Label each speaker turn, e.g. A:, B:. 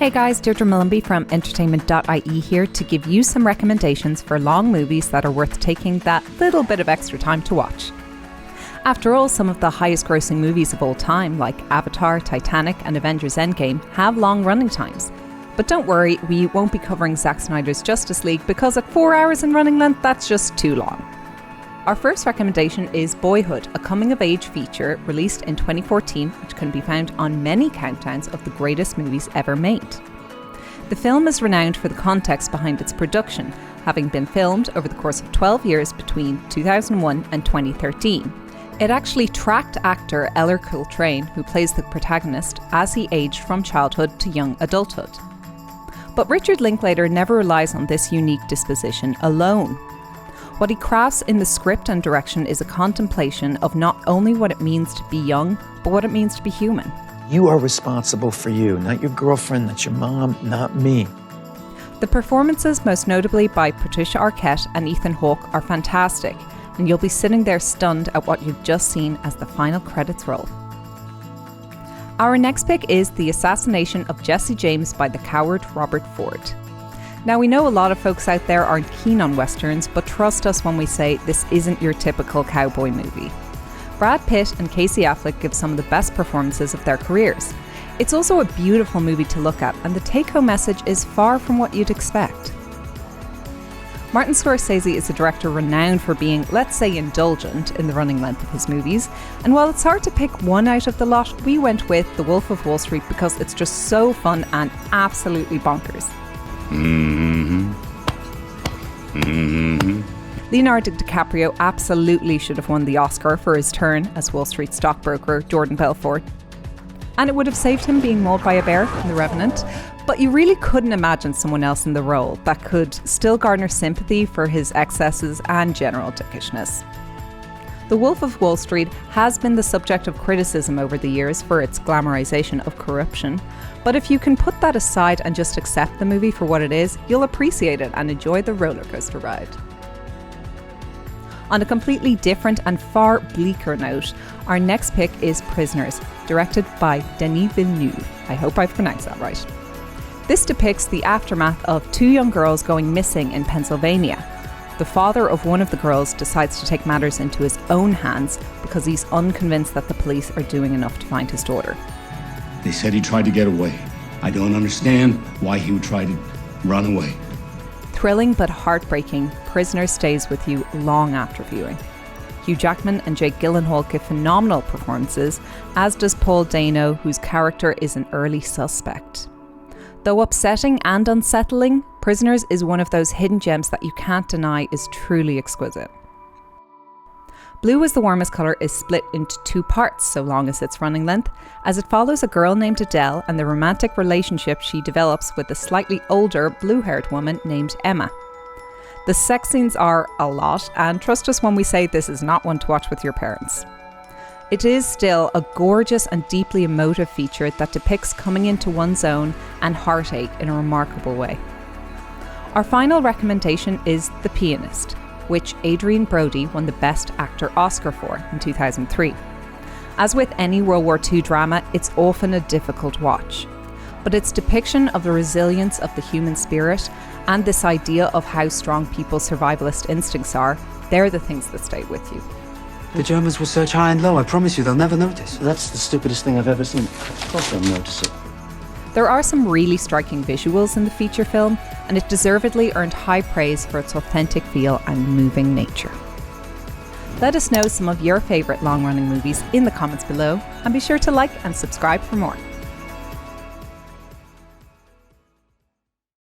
A: Hey guys, Deirdre Mullenby from entertainment.ie here to give you some recommendations for long movies that are worth taking that little bit of extra time to watch. After all, some of the highest grossing movies of all time, like Avatar, Titanic and Avengers Endgame, have long running times. But don't worry, we won't be covering Zack Snyder's Justice League because at 4 hours in running length, that's just too long. Our first recommendation is Boyhood, a coming-of-age feature released in 2014, which can be found on many countdowns of the greatest movies ever made. The film is renowned for the context behind its production, having been filmed over the course of 12 years between 2001 and 2013. It actually tracked actor Eller Coltrane, who plays the protagonist, as he aged from childhood to young adulthood. But Richard Linklater never relies on this unique disposition alone. What he crafts in the script and direction is a contemplation of not only what it means to be young, but what it means to be human.
B: You are responsible for you, not your girlfriend, not your mom, not me.
A: The performances, most notably by Patricia Arquette and Ethan Hawke, are fantastic, and you'll be sitting there stunned at what you've just seen as the final credits roll. Our next pick is The Assassination of Jesse James by the coward Robert Ford. Now, we know a lot of folks out there aren't keen on westerns, but trust us when we say this isn't your typical cowboy movie. Brad Pitt and Casey Affleck give some of the best performances of their careers. It's also a beautiful movie to look at, and the take-home message is far from what you'd expect. Martin Scorsese is a director renowned for being, let's say, indulgent in the running length of his movies, and while it's hard to pick one out of the lot, we went with The Wolf of Wall Street because it's just so fun and absolutely bonkers. Leonardo DiCaprio absolutely should have won the Oscar for his turn as Wall Street stockbroker Jordan Belfort. And it would have saved him being mauled by a bear in The Revenant. But you really couldn't imagine someone else in the role that could still garner sympathy for his excesses and general dickishness. The Wolf of Wall Street has been the subject of criticism over the years for its glamorization of corruption, but if you can put that aside and just accept the movie for what it is, you'll appreciate it and enjoy the roller coaster ride. On a completely different and far bleaker note, our next pick is Prisoners, directed by Denis Villeneuve. I hope I've pronounced that right. This depicts the aftermath of two young girls going missing in Pennsylvania. The father of one of the girls decides to take matters into his own hands because he's unconvinced that the police are doing enough to find his daughter.
C: They said he tried to get away. I don't understand why he would try to run away.
A: Thrilling but heartbreaking, Prisoners stays with you long after viewing. Hugh Jackman and Jake Gyllenhaal give phenomenal performances, as does Paul Dano, whose character is an early suspect. Though upsetting and unsettling, Prisoners is one of those hidden gems that you can't deny is truly exquisite. Blue is the Warmest Colour is split into two parts so long as its running length, as it follows a girl named Adele and the romantic relationship she develops with a slightly older blue-haired woman named Emma. The sex scenes are a lot, and trust us when we say this is not one to watch with your parents. It is still a gorgeous and deeply emotive feature that depicts coming into one's own and heartache in a remarkable way. Our final recommendation is The Pianist, which Adrien Brody won the Best Actor Oscar for in 2003. As with any World War II drama, it's often a difficult watch. But its depiction of the resilience of the human spirit and this idea of how strong people's survivalist instincts are, they're the things that stay with you.
D: The Germans will search high and low. I promise you, they'll never notice. That's the stupidest thing I've ever seen. Of course they'll notice it.
A: There are some really striking visuals in the feature film, and it deservedly earned high praise for its authentic feel and moving nature. Let us know some of your favourite long-running movies in the comments below, and be sure to like and subscribe for more.